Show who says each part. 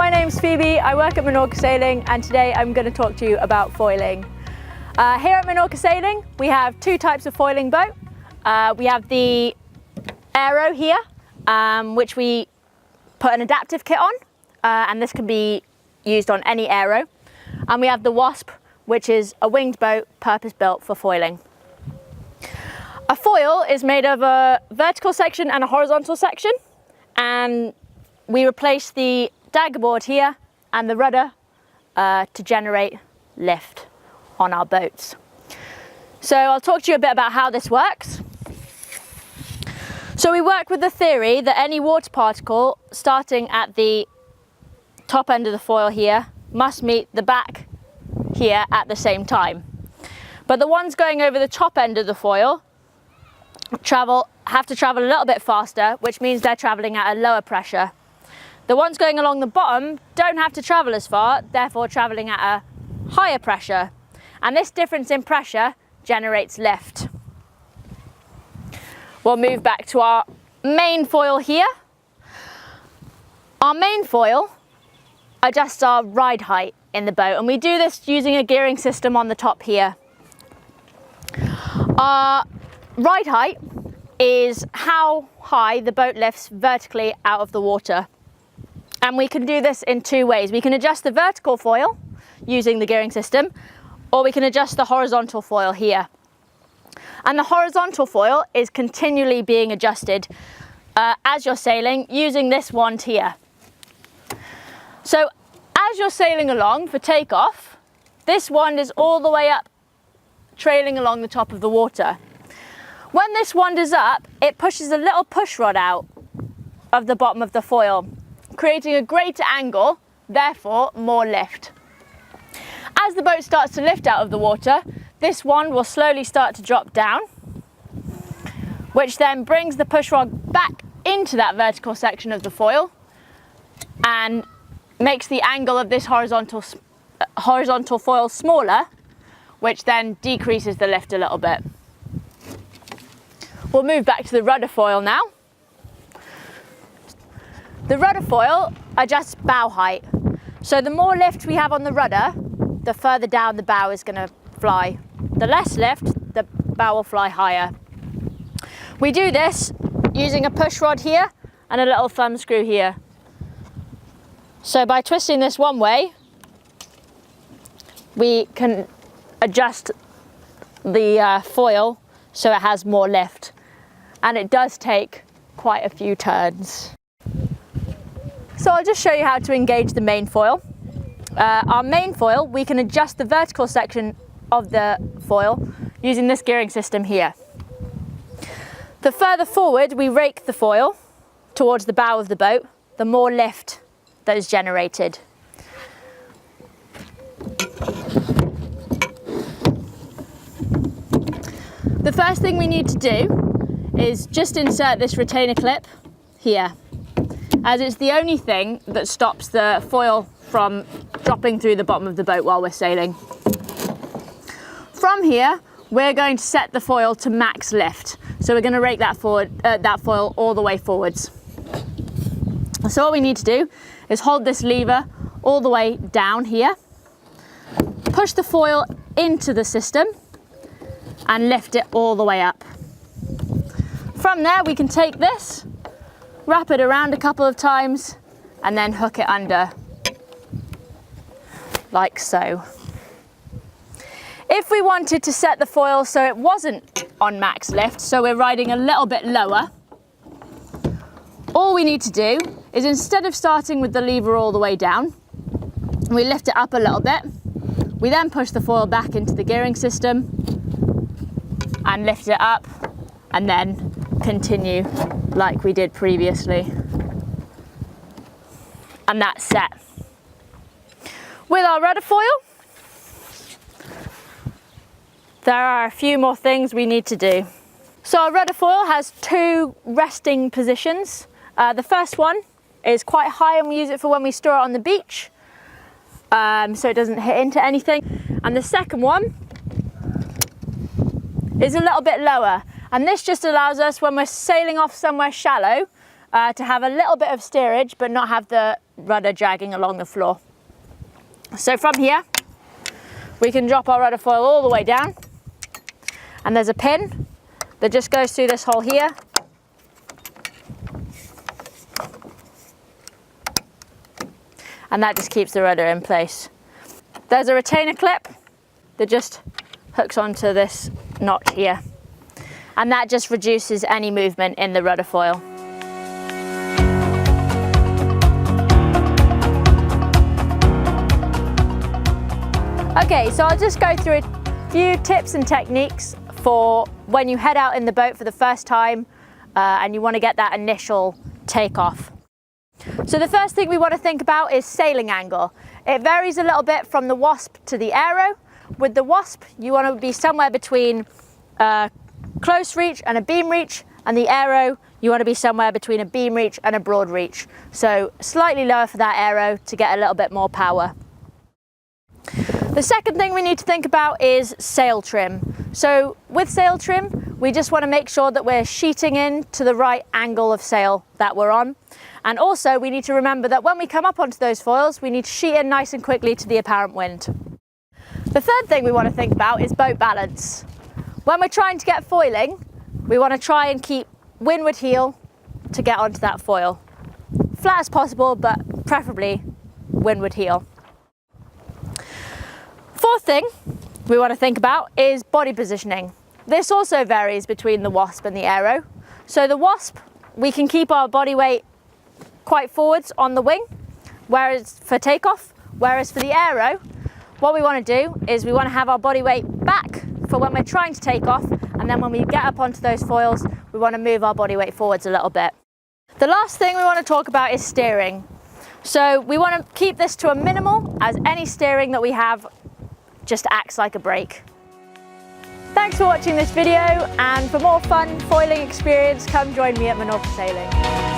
Speaker 1: my name's Phoebe, I work at Minorca Sailing, and today I'm going to talk to you about foiling. Here at Minorca Sailing we have two types of foiling boat. We have the Aero here, which we put an adaptive kit on, and this can be used on any Aero. And we have the Waszp, which is a winged boat purpose-built for foiling. A foil is made of a vertical section and a horizontal section, and we replace the dagger board here and the rudder to generate lift on our boats. So I'll talk to you a bit about how this works. So we work with the theory that any water particle starting at the top end of the foil here must meet the back here at the same time. But the ones going over the top end of the foil have to travel a little bit faster, which means they're traveling at a lower pressure. The ones going along the bottom don't have to travel as far, therefore traveling at a higher pressure. And this difference in pressure generates lift. We'll move back to our main foil here. Our main foil adjusts our ride height in the boat, and we do this using a gearing system on the top here. Our ride height is how high the boat lifts vertically out of the water. And we can do this in two ways. We can adjust the vertical foil using the gearing system, or we can adjust the horizontal foil here. And the horizontal foil is continually being adjusted as you're sailing using this wand here. So as you're sailing along for takeoff, this wand is all the way up, trailing along the top of the water. When this wand is up, it pushes a little push rod out of the bottom of the foil, creating a greater angle, therefore more lift. As the boat starts to lift out of the water, this wand will slowly start to drop down, which then brings the push rod back into that vertical section of the foil and makes the angle of this horizontal foil smaller, which then decreases the lift a little bit. We'll move back to the rudder foil now. The rudder foil adjusts bow height. So the more lift we have on the rudder, the further down the bow is going to fly. The less lift, the bow will fly higher. We do this using a push rod here and a little thumb screw here. So by twisting this one way, we can adjust the foil so it has more lift. And it does take quite a few turns. So I'll just show you how to engage the main foil. Our main foil, we can adjust the vertical section of the foil using this gearing system here. The further forward we rake the foil towards the bow of the boat, the more lift that is generated. The first thing we need to do is just insert this retainer clip here, as it's the only thing that stops the foil from dropping through the bottom of the boat while we're sailing. From here, we're going to set the foil to max lift. So we're going to rake that foil all the way forwards. So what we need to do is hold this lever all the way down here, push the foil into the system and lift it all the way up. From there we can take this, wrap it around a couple of times and then hook it under, like so. If we wanted to set the foil so it wasn't on max lift, so we're riding a little bit lower, all we need to do is, instead of starting with the lever all the way down, we lift it up a little bit. We then push the foil back into the gearing system and lift it up, and then continue like we did previously. And that's set. With our rudder foil, there are a few more things we need to do. So our rudder foil has two resting positions. The first one is quite high and we use it for when we store it on the beach, so it doesn't hit into anything. And the second one is a little bit lower, and this just allows us, when we're sailing off somewhere shallow, to have a little bit of steerage but not have the rudder dragging along the floor. So from here, we can drop our rudder foil all the way down, and there's a pin that just goes through this hole here. And that just keeps the rudder in place. There's a retainer clip that just hooks onto this notch here, and that just reduces any movement in the rudder foil. Okay, so I'll just go through a few tips and techniques for when you head out in the boat for the first time and you want to get that initial takeoff. So the first thing we want to think about is sailing angle. It varies a little bit from the Waszp to the Aero. With the Waszp, you want to be somewhere between a close reach and a beam reach, and the Aero, you want to be somewhere between a beam reach and a broad reach. So slightly lower for that Aero to get a little bit more power. The second thing we need to think about is sail trim. So with sail trim, we just want to make sure that we're sheeting in to the right angle of sail that we're on. And also we need to remember that when we come up onto those foils, we need to sheet in nice and quickly to the apparent wind. The third thing we want to think about is boat balance. When we're trying to get foiling, we want to try and keep windward heel to get onto that foil. Flat as possible, but preferably windward heel. Fourth thing we want to think about is body positioning. This also varies between the Waszp and the Aero. So the Waszp, we can keep our body weight quite forwards on the wing, whereas for takeoff, whereas for the Aero, what we want to do is we want to have our body weight back for when we're trying to take off, and then when we get up onto those foils, we want to move our body weight forwards a little bit. The last thing we want to talk about is steering. So we want to keep this to a minimal, as any steering that we have just acts like a brake. Thanks for watching this video, and for more fun foiling experience, come join me at Minorca Sailing.